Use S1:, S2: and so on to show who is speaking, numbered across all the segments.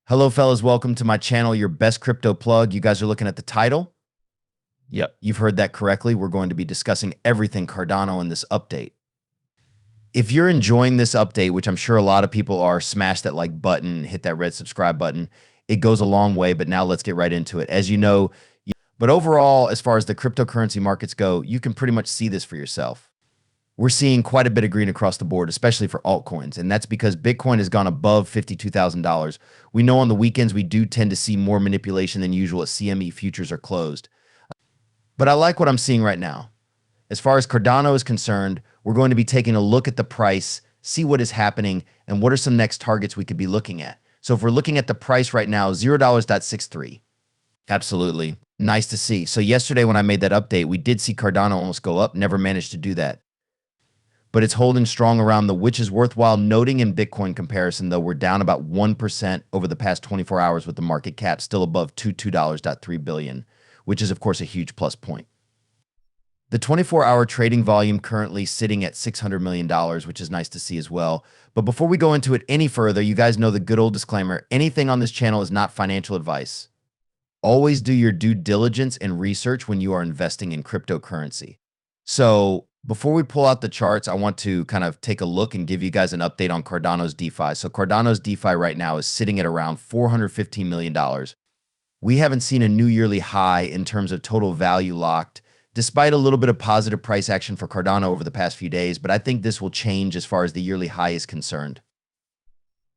S1: Hello, fellas. Welcome to my channel, your best crypto plug. You guys are looking at the title. Yep, you've heard that correctly. We're going to be discussing everything Cardano in this update. If you're enjoying this update, which I'm sure a lot of people are, smash that like button, hit that red subscribe button. It goes a long way, but now let's get right into it. As you know, but overall, as far as the cryptocurrency markets go, you can pretty much see this for yourself. We're seeing quite a bit of green across the board, especially for altcoins. And that's because Bitcoin has gone above $52,000. We know on the weekends we do tend to see more manipulation than usual as CME futures are closed. But I like what I'm seeing right now. As far as Cardano is concerned, we're going to be taking a look at the price, see what is happening, and what are some next targets we could be looking at. So if we're looking at the price right now, $0.63. Absolutely. Nice to see. So yesterday when I made that update, we did see Cardano almost go up, never managed to do that. But it's holding strong around which is worthwhile noting in Bitcoin comparison, though we're down about 1% over the past 24 hours with the market cap still above $2.3 billion, which is of course a huge plus point. The 24-hour trading volume currently sitting at $600 million, which is nice to see as well. But before we go into it any further, you guys know the good old disclaimer, anything on this channel is not financial advice. Always do your due diligence and research when you are investing in cryptocurrency. So before we pull out the charts, I want to kind of take a look and give you guys an update on Cardano's DeFi. So Cardano's DeFi right now is sitting at around $415 million. We haven't seen a new yearly high in terms of total value locked, despite a little bit of positive price action for Cardano over the past few days, but I think this will change as far as the yearly high is concerned.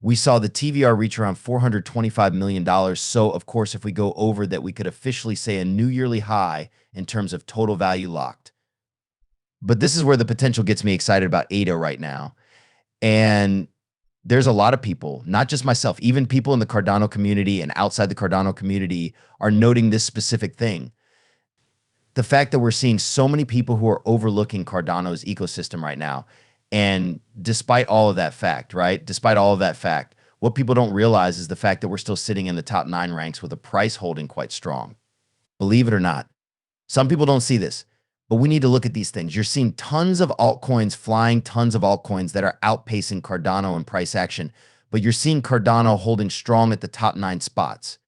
S1: We saw the TVR reach around $425 million. So of course, if we go over that, we could officially say a new yearly high in terms of total value locked. But this is where the potential gets me excited about ADA right now. And there's a lot of people, not just myself, even people in the Cardano community and outside the Cardano community are noting this specific thing. The fact that we're seeing so many people who are overlooking Cardano's ecosystem right now. And despite all of that fact, right? Despite all of that fact, what people don't realize is the fact that we're still sitting in the top 9 ranks with a price holding quite strong. Believe it or not. Some people don't see this. But we need to look at these things. You're seeing tons of altcoins flying, tons of altcoins that are outpacing Cardano in price action. But you're seeing Cardano holding strong at the top 9 spots.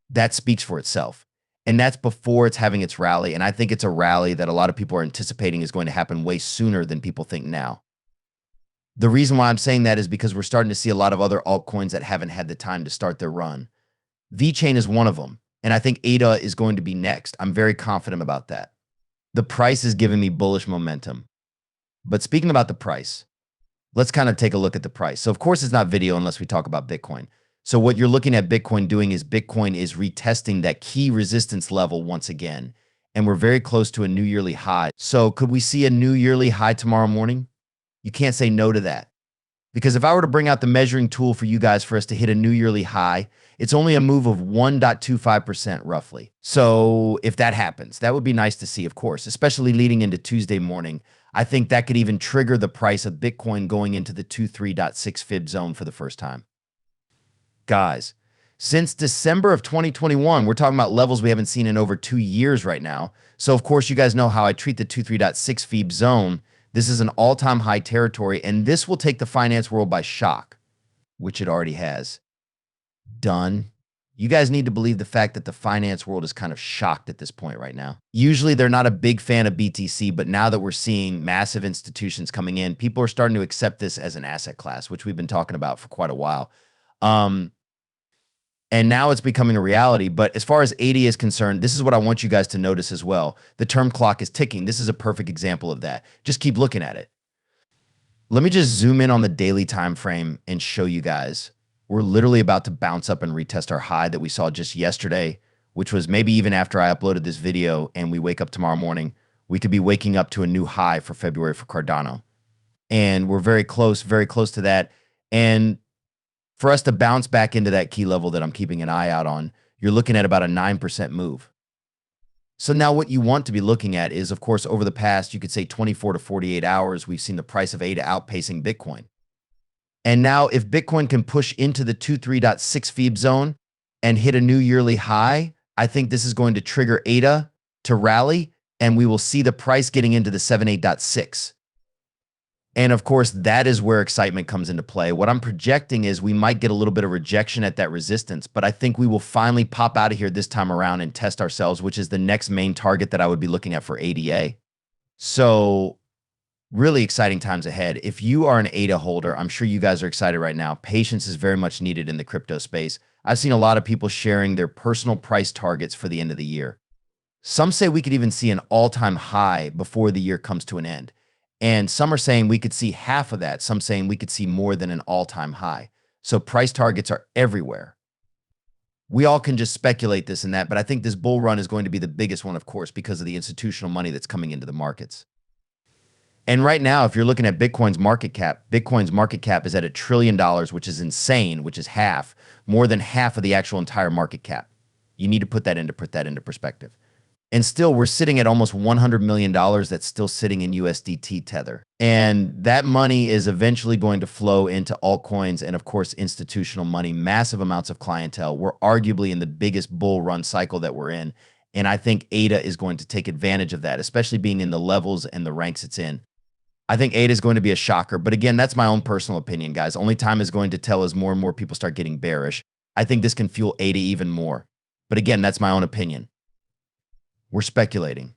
S1: That speaks for itself. And that's before it's having its rally. And I think it's a rally that a lot of people are anticipating is going to happen way sooner than people think now. The reason why I'm saying that is because we're starting to see a lot of other altcoins that haven't had the time to start their run. VeChain is one of them. And I think ADA is going to be next. I'm very confident about that. The price is giving me bullish momentum. But speaking about the price, let's kind of take a look at the price. So of course it's not video unless we talk about Bitcoin. So what you're looking at Bitcoin doing is Bitcoin is retesting that key resistance level once again. And we're very close to a new yearly high. So could we see a new yearly high tomorrow morning? You can't say no to that. Because if I were to bring out the measuring tool for you guys for us to hit a new yearly high, it's only a move of 1.25% roughly. So if that happens, that would be nice to see, of course, especially leading into Tuesday morning. I think that could even trigger the price of Bitcoin going into the 23.6 fib zone for the first time. Guys, since December of 2021, we're talking about levels we haven't seen in over 2 years right now. So of course, you guys know how I treat the 23.6 fib zone. This is an all-time high territory, and this will take the finance world by shock, which it already has. Done. You guys need to believe the fact that the finance world is kind of shocked at this point right now. Usually they're not a big fan of BTC, but now that we're seeing massive institutions coming in, people are starting to accept this as an asset class, which we've been talking about for quite a while. And now it's becoming a reality. But as far as ADA is concerned, this is what I want you guys to notice as well. The term clock is ticking. This is a perfect example of that. Just keep looking at it. Let me just zoom in on the daily time frame and show you guys. We're literally about to bounce up and retest our high that we saw just yesterday, which was maybe even after I uploaded this video and we wake up tomorrow morning, we could be waking up to a new high for February for Cardano. And we're very close to that. And for us to bounce back into that key level that I'm keeping an eye out on, you're looking at about a 9% move. So now what you want to be looking at is, of course, over the past, you could say 24 to 48 hours, we've seen the price of ADA outpacing Bitcoin. And now if Bitcoin can push into the 23.6 fib zone and hit a new yearly high, I think this is going to trigger ADA to rally, and we will see the price getting into the 78.6. And of course, that is where excitement comes into play. What I'm projecting is we might get a little bit of rejection at that resistance, but I think we will finally pop out of here this time around and test ourselves, which is the next main target that I would be looking at for ADA. So really exciting times ahead. If you are an ADA holder, I'm sure you guys are excited right now. Patience is very much needed in the crypto space. I've seen a lot of people sharing their personal price targets for the end of the year. Some say we could even see an all-time high before the year comes to an end. And some are saying we could see half of that. Some saying we could see more than an all-time high. So price targets are everywhere. We all can just speculate this and that, but I think this bull run is going to be the biggest one, of course, because of the institutional money that's coming into the markets. And right now, if you're looking at Bitcoin's market cap is at $1 trillion, which is insane, which is more than half of the actual entire market cap. You need to put that into perspective. And still, we're sitting at almost $100 million that's still sitting in USDT Tether. And that money is eventually going to flow into altcoins and, of course, institutional money, massive amounts of clientele. We're arguably in the biggest bull run cycle that we're in. And I think ADA is going to take advantage of that, especially being in the levels and the ranks it's in. I think ADA is going to be a shocker. But again, that's my own personal opinion, guys. Only time is going to tell as more and more people start getting bearish. I think this can fuel ADA even more. But again, that's my own opinion. We're speculating.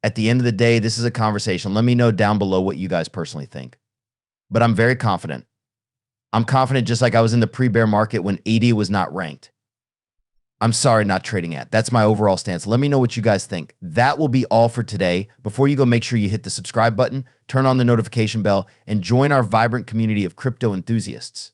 S1: At the end of the day, this is a conversation. Let me know down below what you guys personally think. But I'm very confident. I'm confident just like I was in the pre-bear market when ADA was not ranked. I'm sorry, not trading at. That's my overall stance. Let me know what you guys think. That will be all for today. Before you go, make sure you hit the subscribe button, turn on the notification bell, and join our vibrant community of crypto enthusiasts.